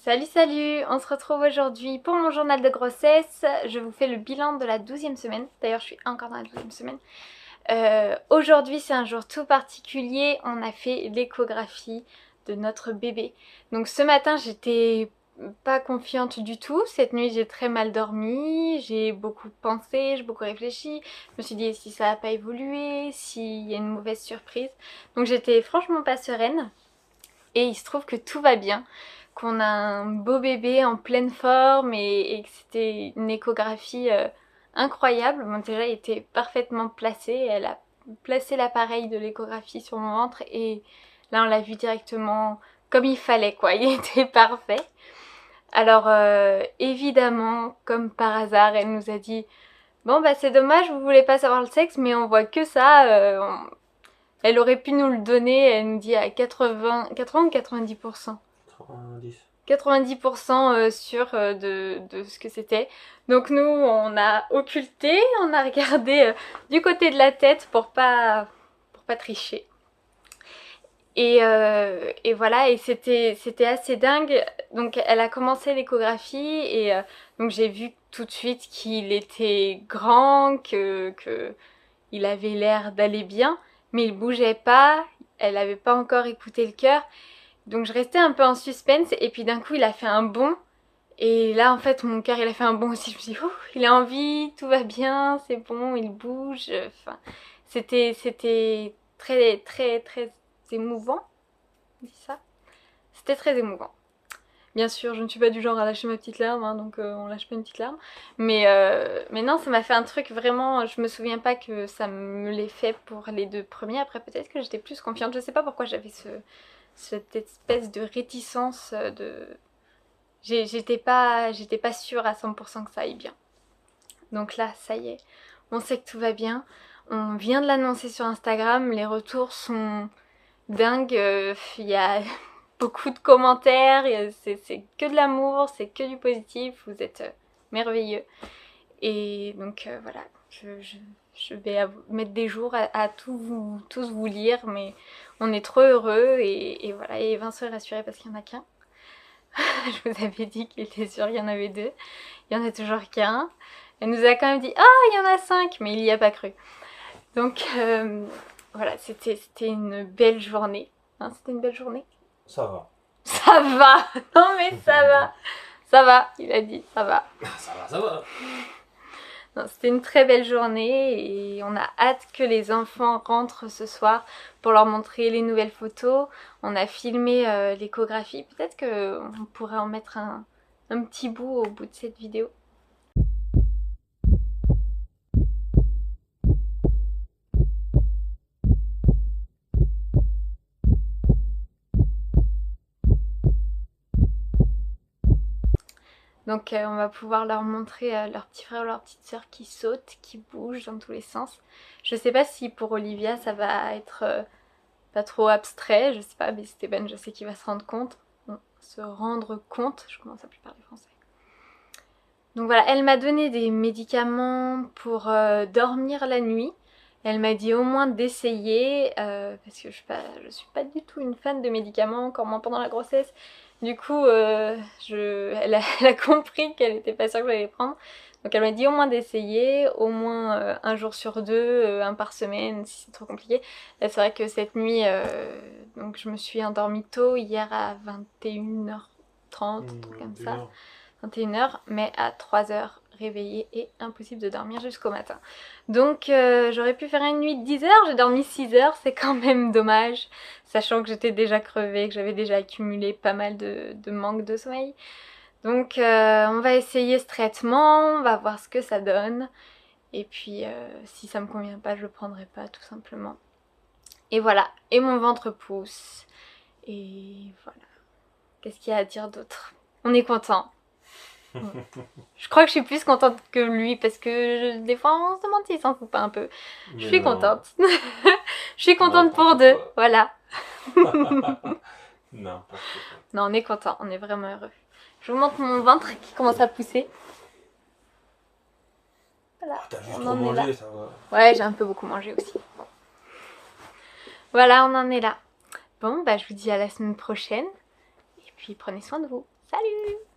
Salut salut, on se retrouve aujourd'hui pour mon journal de grossesse. Je vous fais le bilan de la 12e semaine. D'ailleurs je suis encore dans la 12e semaine. Aujourd'hui c'est un jour tout particulier, on a fait l'échographie de notre bébé. Donc ce matin j'étais pas confiante du tout, cette nuit j'ai très mal dormi, j'ai beaucoup pensé, j'ai beaucoup réfléchi. Je me suis dit si ça n'a pas évolué, s'il y a une mauvaise surprise. Donc j'étais franchement pas sereine et il se trouve que tout va bien. Qu'on a un beau bébé en pleine forme et que c'était une échographie incroyable. Bon, déjà, elle était parfaitement placée. Elle a placé l'appareil de l'échographie sur mon ventre et là, on l'a vu directement comme il fallait, quoi. Il était parfait. Alors, évidemment, comme par hasard, elle nous a dit « Bon, bah c'est dommage, vous voulez pas savoir le sexe, mais on voit que ça. Elle aurait pu nous le donner, elle nous dit à 80 ou 90%. 90% sûr de ce que c'était. Donc nous, on a occulté, on a regardé du côté de la tête pour pas tricher. Et voilà, et c'était assez dingue. Donc elle a commencé l'échographie et donc j'ai vu tout de suite qu'il était grand, que il avait l'air d'aller bien, mais il bougeait pas, elle avait pas encore écouté le cœur. Donc je restais un peu en suspense et puis d'un coup il a fait un bond. Et là en fait mon cœur il a fait un bond aussi. Je me suis dit il a envie, tout va bien, c'est bon, il bouge. Enfin, c'était très très très émouvant. On dit ça. C'était très émouvant. Bien sûr, je ne suis pas du genre à lâcher ma petite larme, hein, donc on lâche pas une petite larme. Mais non, ça m'a fait un truc vraiment. Je me souviens pas que ça me l'ait fait pour les deux premiers. Après, peut-être que j'étais plus confiante. Je sais pas pourquoi j'avais cette espèce de réticence de. J'étais pas sûre à 100% que ça aille bien. Donc là, ça y est, on sait que tout va bien. On vient de l'annoncer sur Instagram. Les retours sont dingues. Il y a beaucoup de commentaires, c'est que de l'amour, c'est que du positif, vous êtes merveilleux. Et donc voilà, je vais mettre des jours à tous vous lire, mais on est trop heureux et voilà. Et Vincent est rassuré parce qu'il n'y en a qu'un. Je vous avais dit qu'il était sûr qu'il y en avait deux, il n'y en a toujours qu'un. Elle nous a quand même dit « Ah, il y en a 5 !» mais il n'y a pas cru. Donc voilà, c'était une belle journée. Hein, c'était une belle journée. Ça va. Ça va. Non mais ça va. Ça va, il a dit, ça va. Ça va. Non, c'était une très belle journée et on a hâte que les enfants rentrent ce soir pour leur montrer les nouvelles photos. On a filmé l'échographie. Peut-être qu'on pourrait en mettre un petit bout au bout de cette vidéo. Donc on va pouvoir leur montrer leur petit frère ou leur petite soeur qui sautent, qui bougent dans tous les sens. Je sais pas si pour Olivia ça va être pas trop abstrait, je sais pas, mais Stéban je sais qu'il va se rendre compte. Bon, se rendre compte, je commence à plus parler français. Donc voilà, elle m'a donné des médicaments pour dormir la nuit. Elle m'a dit au moins d'essayer, parce que je suis pas du tout une fan de médicaments, encore moins pendant la grossesse. Du coup, elle a compris qu'elle n'était pas sûre que j'allais les prendre. Donc elle m'a dit au moins d'essayer, au moins un jour sur deux, un par semaine, si c'est trop compliqué. Là, c'est vrai que cette nuit, donc je me suis endormie tôt, hier à 21h30, un truc comme ça. 21h, mais à 3h réveillée et impossible de dormir jusqu'au matin. Donc j'aurais pu faire une nuit de 10h, j'ai dormi 6h, c'est quand même dommage, sachant que j'étais déjà crevée, que j'avais déjà accumulé pas mal de manque de sommeil. Donc on va essayer ce traitement, on va voir ce que ça donne. Et puis si ça me convient pas, je le prendrai pas tout simplement. Et voilà, et mon ventre pousse. Et voilà. Qu'est-ce qu'il y a à dire d'autre? On est content. Je crois que je suis plus contente que lui parce que des fois on se demande s'il s'en fout pas un peu. Je suis contente. Je suis contente pour deux, voilà. N'importe quoi. Non, on est content, on est vraiment heureux. Je vous montre mon ventre qui commence à pousser. Voilà. T'as juste trop mangé, ça va. Ouais, j'ai un peu beaucoup mangé aussi. Bon. Voilà, on en est là. Bon, bah je vous dis à la semaine prochaine. Et puis prenez soin de vous. Salut! Salut!